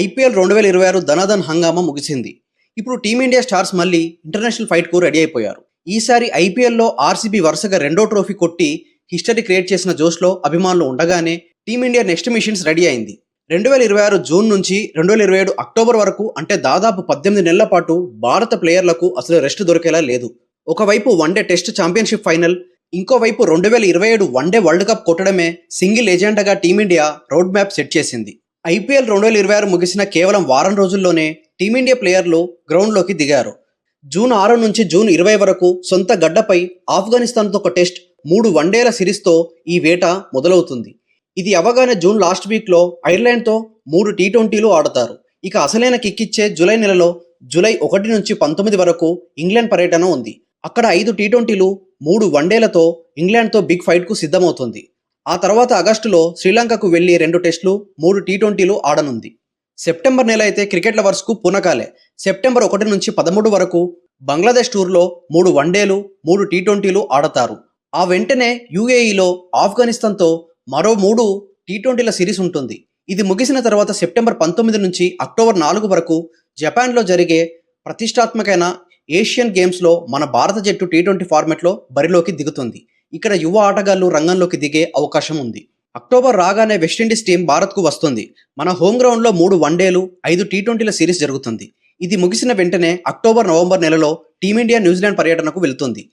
IPL 2026 ధనాధన్ హంగామా ముగిసింది. ఇప్పుడు టీమిండియా స్టార్స్ మళ్ళీ ఇంటర్నేషనల్ ఫైట్కు రెడీ అయిపోయారు. ఈసారి ఐపీఎల్లో ఆర్సీబీ వరుసగా రెండో ట్రోఫీ కొట్టి హిస్టరీ క్రియేట్ చేసిన జోష్లో అభిమానులు ఉండగానే టీమిండియా నెక్స్ట్ మిషన్స్ రెడీ అయింది. 2026 జూన్ నుంచి 2027 అక్టోబర్ వరకు, అంటే దాదాపు 18 నెలల పాటు భారత ప్లేయర్లకు అసలు రెస్ట్ దొరికేలా లేదు. ఒకవైపు వన్డే టెస్ట్ ఛాంపియన్షిప్ ఫైనల్, ఇంకోవైపు 2027 వన్డే వరల్డ్ కప్ కొట్టడమే సింగిల్ ఎజెండాగా టీమిండియా రోడ్ మ్యాప్ సెట్ చేసింది. ఐపీఎల్ 2026 ముగిసిన కేవలం వారం రోజుల్లోనే టీమిండియా ప్లేయర్లు గ్రౌండ్లోకి దిగారు. జూన్ 6 నుంచి జూన్ 20 వరకు సొంత గడ్డపై ఆఫ్ఘనిస్తాన్తో ఒక టెస్ట్, 3 వన్డేల సిరీస్తో ఈ వేట మొదలవుతుంది. ఇది అవగానే జూన్ లాస్ట్ వీక్లో ఐర్లాండ్తో 3 టీ20లు ఆడతారు. ఇక అసలైన కిక్కిచ్చే జూలై నెలలో జూలై 1 నుంచి 19 వరకు ఇంగ్లాండ్ పర్యటన ఉంది. అక్కడ 5 టీ20లు, 3 వన్డేలతో ఇంగ్లాండ్తో బిగ్ ఫైట్కు సిద్ధమవుతుంది. ఆ తర్వాత ఆగస్టులో శ్రీలంకకు వెళ్లి 2 టెస్టులు, 3 టీ20లు ఆడనుంది. సెప్టెంబర్ నెల అయితే క్రికెట్ లవర్స్కు పూనకాలే. సెప్టెంబర్ 1 నుంచి 13 వరకు బంగ్లాదేశ్ టూర్లో 3 వన్డేలు, 3 టీ20లు ఆడతారు. ఆ వెంటనే యూఏఈలో ఆఫ్ఘనిస్తాన్తో మరో 3 టీ20ల సిరీస్ ఉంటుంది. ఇది ముగిసిన తర్వాత సెప్టెంబర్ 19 నుంచి అక్టోబర్ 4 వరకు జపాన్లో జరిగే ప్రతిష్టాత్మకమైన ఏషియన్ గేమ్స్లో మన భారత జట్టు టీ20 ఫార్మెట్లో బరిలోకి దిగుతుంది. ఇక్కడ యువ ఆటగాళ్లు రంగంలోకి దిగే అవకాశం ఉంది. అక్టోబర్ రాగానే వెస్టిండీస్ టీం భారత్కు వస్తుంది. మన హోమ్ గ్రౌండ్లో 3 వన్డేలు, 5 టీ20ల సిరీస్ జరుగుతుంది. ఇది ముగిసిన వెంటనే అక్టోబర్, నవంబర్ నెలలో టీమిండియా న్యూజిలాండ్ పర్యటనకు వెళ్తుంది.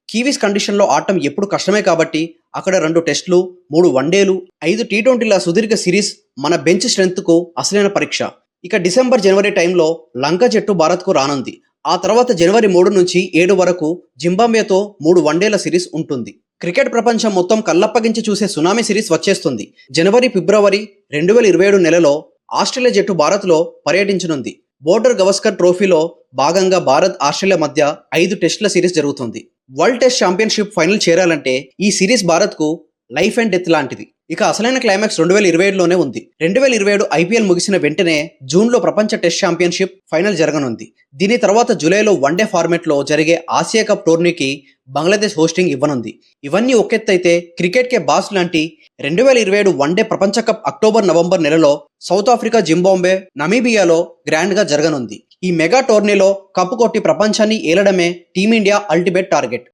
కివీస్ కండిషన్లో ఆడటం ఎప్పుడు కష్టమే కాబట్టి అక్కడ 2 టెస్టులు, 3 వన్డేలు, 5 టీ20ల సుదీర్ఘ సిరీస్ మన బెంచ్ స్ట్రెంగ్త్కు అసలైన పరీక్ష. ఇక డిసెంబర్, జనవరి టైంలో లంక జట్టు భారత్కు రానుంది. ఆ తర్వాత జనవరి 3 నుంచి 7 వరకు జింబాబ్వేతో 3 వన్డేల సిరీస్ ఉంటుంది. క్రికెట్ ప్రపంచం మొత్తం కళ్ళప్పగించి చూసే సునామీ సిరీస్ వచ్చేస్తుంది. జనవరి, ఫిబ్రవరి 2027 నెలలో ఆస్ట్రేలియా జట్టు భారత్లో పర్యటించనుంది. బోర్డర్ గవస్కర్ ట్రోఫీలో భాగంగా భారత్, ఆస్ట్రేలియా మధ్య 5 టెస్టుల సిరీస్ జరుగుతుంది. వరల్డ్ టెస్ట్ ఛాంపియన్షిప్ ఫైనల్ చేరాలంటే ఈ సిరీస్ భారత్కు లైఫ్ అండ్ డెత్ లాంటిది. ఇక అసలైన క్లైమాక్స్ 2027లోనే ఉంది. 2027 ఐపీఎల్ ముగిసిన వెంటనే జూన్లో ప్రపంచ టెస్ట్ ఛాంపియన్షిప్ ఫైనల్ జరగనుంది. దీని తర్వాత జూలైలో వన్డే ఫార్మెట్లో జరిగే ఆసియా కప్ టోర్నీకి బంగ్లాదేశ్ హోస్టింగ్ ఇవ్వనుంది. ఇవన్నీ ఒకెత్తైతే క్రికెట్కే బాస్ లాంటి 2027 వన్డే ప్రపంచ కప్ అక్టోబర్, నవంబర్ నెలలో సౌత్ ఆఫ్రికా, జింబాబ్వే, నమీబియాలో గ్రాండ్గా జరగనుంది. ఈ మెగా టోర్నీలో కప్పు కొట్టి ప్రపంచాన్ని ఏలడమే టీమిండియా అల్టిమేట్ టార్గెట్.